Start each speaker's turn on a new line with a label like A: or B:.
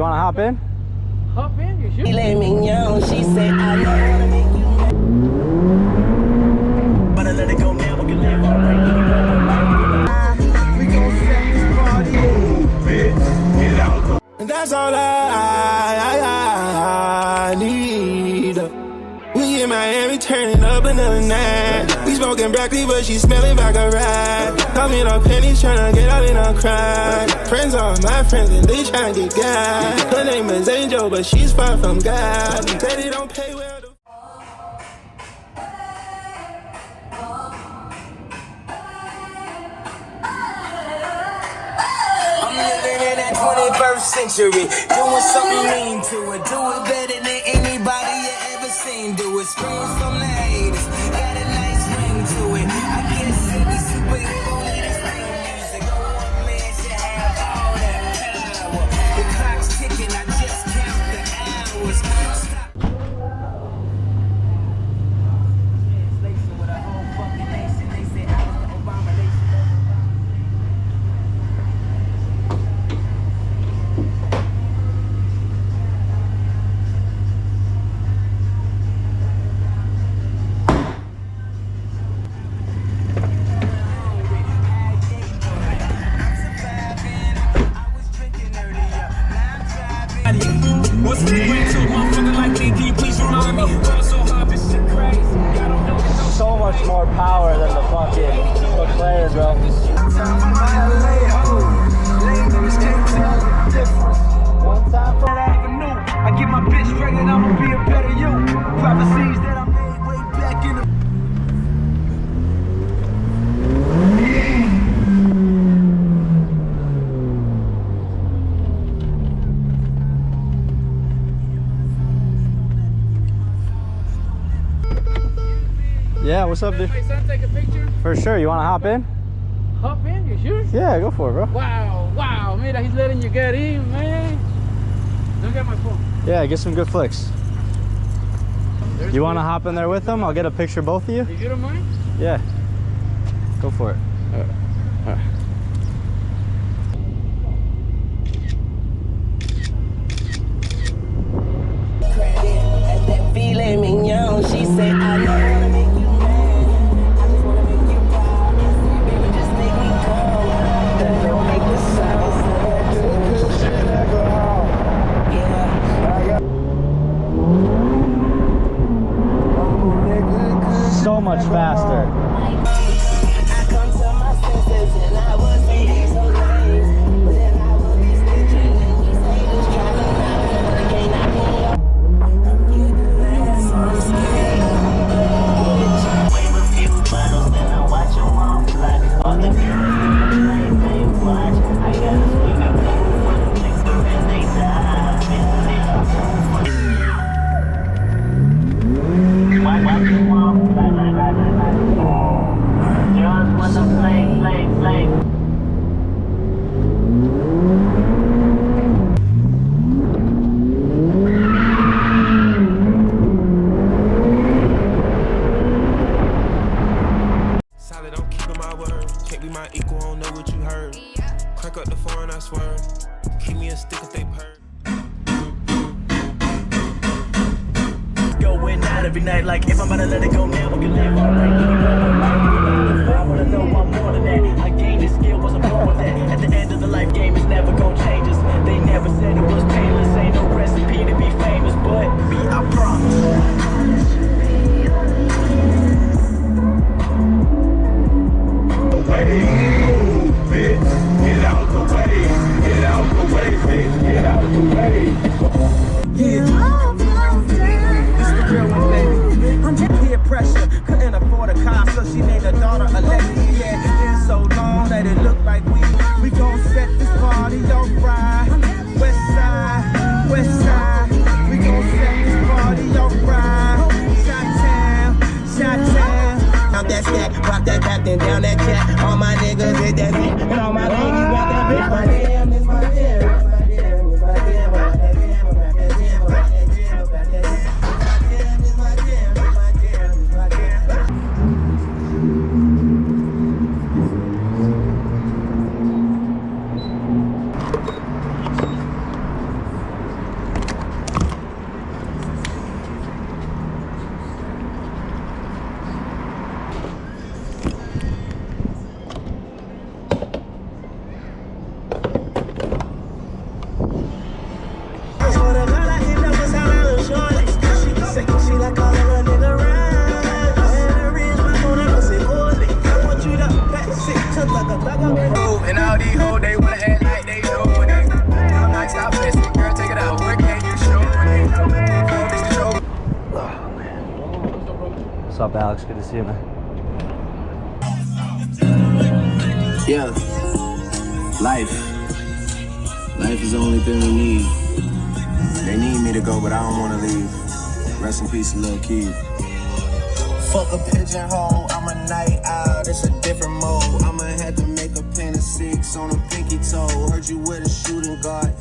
A: want to hop in?
B: Hop in, you shoot.
C: She said, I don't wanna make you mad. But I let it go now, we can live all right. We gon' set this party. Get out. And that's all I need. We in Miami turning up another night. We smoking broccoli, but she smelling like a ride. Call me no pennies, tryna get out and I'm crying. Friends are my friends and they tryna get God. Her name is Angel, but she's far from God. Said it don't pay well. I'm living in that 21st century, doing something mean to it. Do it better than anybody you ever seen. Do it, scream from the haters. Got a nice ring to it. I guess every superhero need his theme music. One man should have all that power. The clock's ticking, I just count the hours. Stop. Lacing with a whole fucking nation. They say I was the Obama nation. What's the way to a motherfucker like me? Can you please remind me? So hard, this shit crazy. I don't know.
A: So much more power than the fucking McLaren, bro.
B: One time for that avenue. I get my bitch straight and I'ma be a better you. Prophecies that I made way back in the.
A: Yeah, what's up, dude?
B: My son take a picture.
A: For sure. You want to hop in?
B: Hop in, you sure?
A: Yeah, go for it, bro.
B: Wow, mira, he's letting you get in, man. Look at my phone.
A: Yeah, get some good flicks. You want to hop in there with them? I'll get a picture of both of you.
B: If you don't mind?
A: Yeah. Go for it.
C: Filet mignon, she said, I don't wanna make you mad. I just wanna make you proud. Baby, just make me come. Then don't make the sound.
A: So much faster.
C: I come to my senses and I was being so nice. But then I would be snitching and these haters trying to knock me, but they can't knock me up. I'm getting last on the scale. Wave a few bottles, then I watch them all fly. All the girls in the plane, they watch. I gotta swing a pool for the liquor and they dive in it. Watch them all fly. Just when the plane. Solid, I'm keeping my word. Can't be my equal, don't know what you heard. Crank up the phone, I swear. Keep me a stick if they purr. Going out every night, like if I'm about to let it go now, we can live all right. I wanna know I'm more than that. I gained this skill, wasn't born with that. At the end of the life game, it's never gonna change us. They never said it was painless. Ain't no recipe to be famous, but be I promise.
D: Get out the way, get out the way, bitch, get out the way.
B: Yeah. This the real one, baby. Peer pressure, couldn't afford a car, so she named her daughter Alexia. Yeah, it's been so long that it looked like we gon' set this party off right. West side, we gon' set this party off right. Shot-town.
C: Out that stack, rock that back, then down that jack. All my niggas hit that beat, and all my ladies want that bitch. My damn, it's my damn, it's my damn, it's my damn, it's my damn, it's my damn, it's my damn, it's my damn, it's my damn, it's my damn.
B: And all these hoes, they wanna act like they know what they. I'm like, stop messing, girl, take it out. Where can you show it?
A: What's up, Alex? Good to see you, man.
E: Yeah. Life is the only thing we need. They need me to go, but I don't want to leave. Rest in peace, little kid. Fuck a pigeonhole, I'm a night owl, it's a different mode. I'ma have to make a pen of 6 on a pinky toe. Heard you with a shooting guard.